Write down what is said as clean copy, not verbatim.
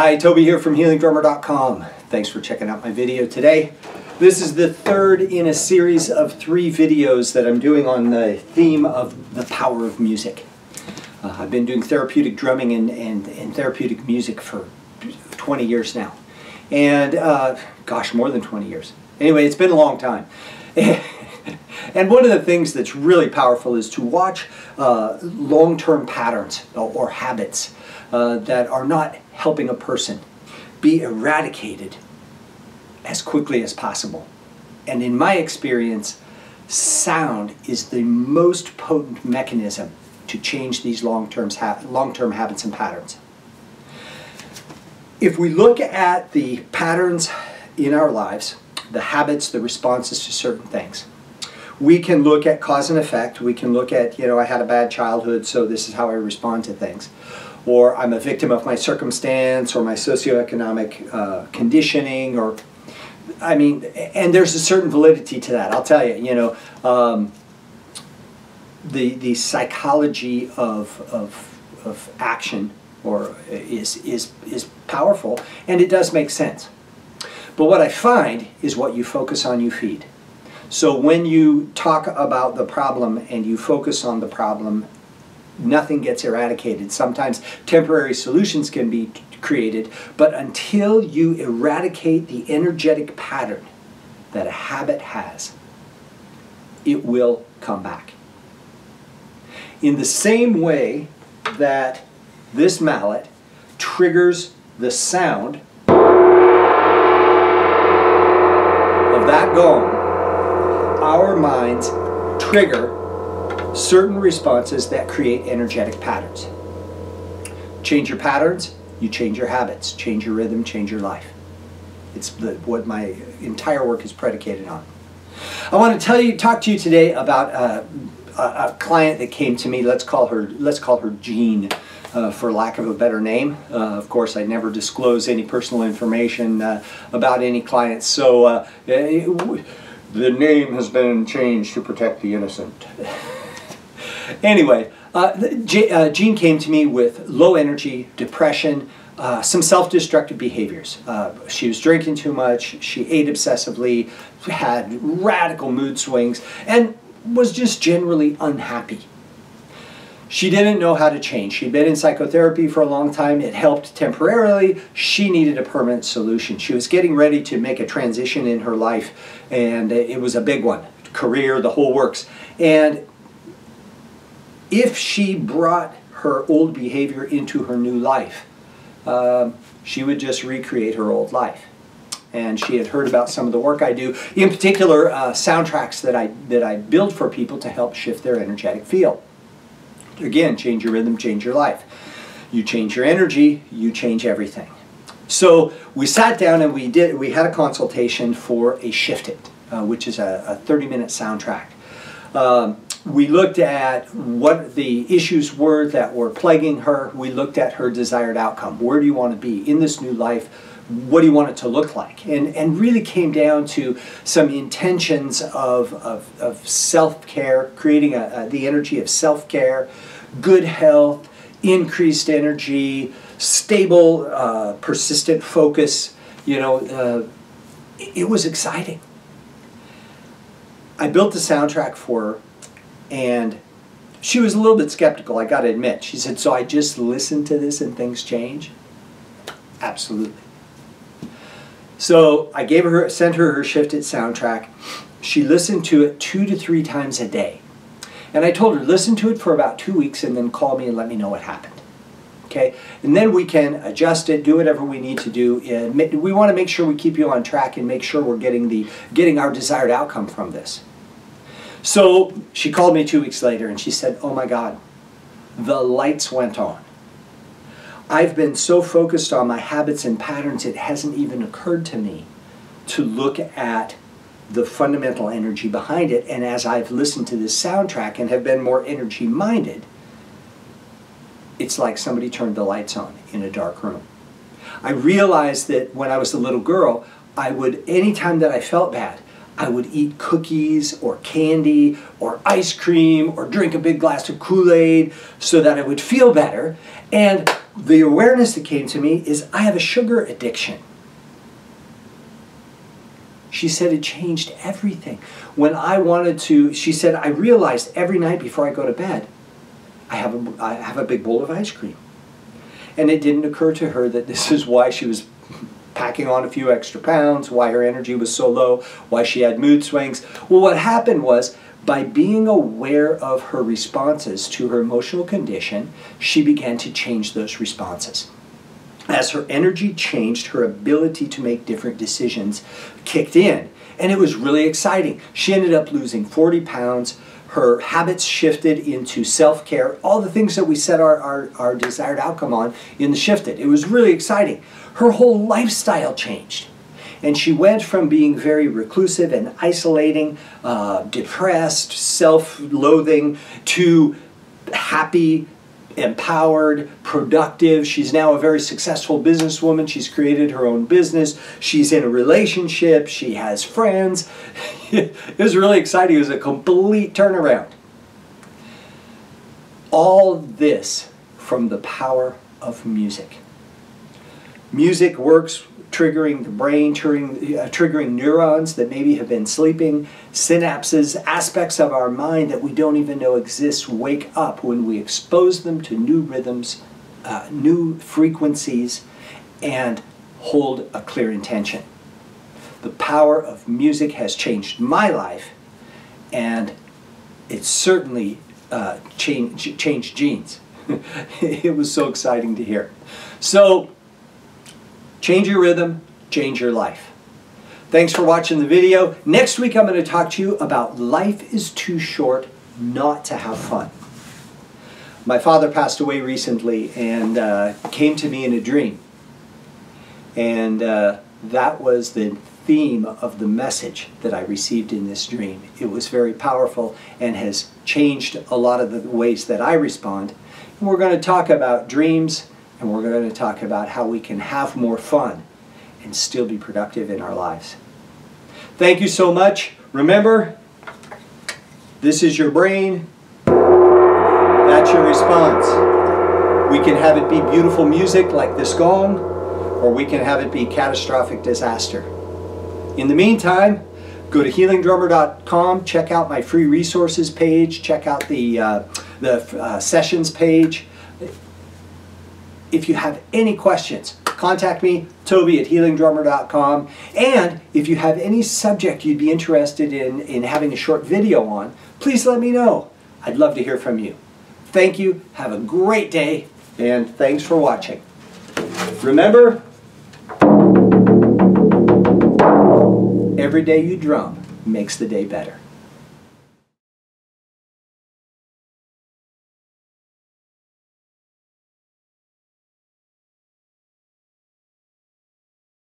Hi, Toby here from HealingDrummer.com. Thanks for checking out my video today. This is the third in a series of 3 videos that I'm doing on the theme of the power of music. I've been doing therapeutic drumming and therapeutic music for 20 years now. And gosh, more than 20 years. Anyway, it's been a long time. And one of the things that's really powerful is to watch long-term patterns or habits that are not helping a person be eradicated as quickly as possible. And in my experience, sound is the most potent mechanism to change these long-term habits and patterns. If we look at the patterns in our lives, the habits, the responses to certain things, we can look at cause and effect. We can look at, I had a bad childhood, so this is how I respond to things. Or I'm a victim of my circumstance or my socioeconomic conditioning, or, and there's a certain validity to that. I'll tell you, the psychology of action is powerful, and it does make sense. But what I find is what you focus on, you feed. So when you talk about the problem and you focus on the problem, nothing gets eradicated. Sometimes temporary solutions can be created, but until you eradicate the energetic pattern that a habit has, it will come back. In the same way that this mallet triggers the sound of that gong, our minds trigger certain responses that create energetic patterns. Change your patterns, you change your habits. Change your rhythm, change your life. It's what my entire work is predicated on. I want to talk to you today about a client that came to me. Let's call her Jean, for lack of a better name. Of course, I never disclose any personal information about any clients, so the name has been changed to protect the innocent. Anyway, Jean came to me with low energy, depression, some self-destructive behaviors. She was drinking too much, she ate obsessively, had radical mood swings, and was just generally unhappy. She didn't know how to change. She'd been in psychotherapy for a long time. It helped temporarily. She needed a permanent solution. She was getting ready to make a transition in her life, and it was a big one. Career, the whole works. And if she brought her old behavior into her new life, she would just recreate her old life. And she had heard about some of the work I do, in particular soundtracks that I build for people to help shift their energetic field. Again, change your rhythm, change your life. You change your energy, you change everything. So we sat down and we had a consultation for a Shift It, which is a 30-minute soundtrack. We looked at what the issues were that were plaguing her. We looked at her desired outcome. Where do you want to be in this new life? What do you want it to look like? And really came down to some intentions of self-care, creating the energy of self-care, good health, increased energy, stable, persistent focus. It was exciting. I built the soundtrack for her, and she was a little bit skeptical, I gotta admit. She said, "So I just listen to this and things change?" Absolutely. So I sent her her Shift It soundtrack. She listened to it 2 to 3 times a day. And I told her, listen to it for about 2 weeks and then call me and let me know what happened. Okay? And then we can adjust it, do whatever we need to do. We want to make sure we keep you on track and make sure we're getting our desired outcome from this. So she called me 2 weeks later and she said, "Oh my God, the lights went on. I've been so focused on my habits and patterns, it hasn't even occurred to me to look at the fundamental energy behind it. And as I've listened to this soundtrack and have been more energy-minded, it's like somebody turned the lights on in a dark room. I realized that when I was a little girl, anytime that I felt bad, I would eat cookies or candy or ice cream or drink a big glass of Kool-Aid so that I would feel better. And the awareness that came to me is I have a sugar addiction. She said it changed everything. When I wanted to, she said, I realized every night before I go to bed, I have a big bowl of ice cream. And it didn't occur to her that this is why she was packing on a few extra pounds, why her energy was so low, why she had mood swings. Well, what happened was, by being aware of her responses to her emotional condition, she began to change those responses. As her energy changed, her ability to make different decisions kicked in. And it was really exciting. She ended up losing 40 pounds. Her habits shifted into self-care. All the things that we set our desired outcome on shifted. It was really exciting. Her whole lifestyle changed. And she went from being very reclusive and isolating, depressed, self-loathing, to happy, empowered, productive. She's now a very successful businesswoman. She's created her own business. She's in a relationship. She has friends. It was really exciting. It was a complete turnaround. All this from the power of music. Music works triggering the brain, triggering neurons that maybe have been sleeping, synapses, aspects of our mind that we don't even know exist wake up when we expose them to new rhythms, new frequencies, and hold a clear intention. The power of music has changed my life, and it certainly changed Jean's. It was so exciting to hear. So, change your rhythm, change your life. Thanks for watching the video. Next week I'm going to talk to you about life is too short not to have fun. My father passed away recently and came to me in a dream. And that was the theme of the message that I received in this dream. It was very powerful and has changed a lot of the ways that I respond. And we're going to talk about dreams, and we're going to talk about how we can have more fun and still be productive in our lives. Thank you so much. Remember, this is your brain. That's your response. We can have it be beautiful music like this gong, or we can have it be catastrophic disaster. In the meantime, go to healingdrummer.com, check out my free resources page, check out the sessions page. If you have any questions, contact me, Toby at healingdrummer.com. And if you have any subject you'd be interested in having a short video on, please let me know. I'd love to hear from you. Thank you, have a great day, and thanks for watching. Remember, every day you drum makes the day better.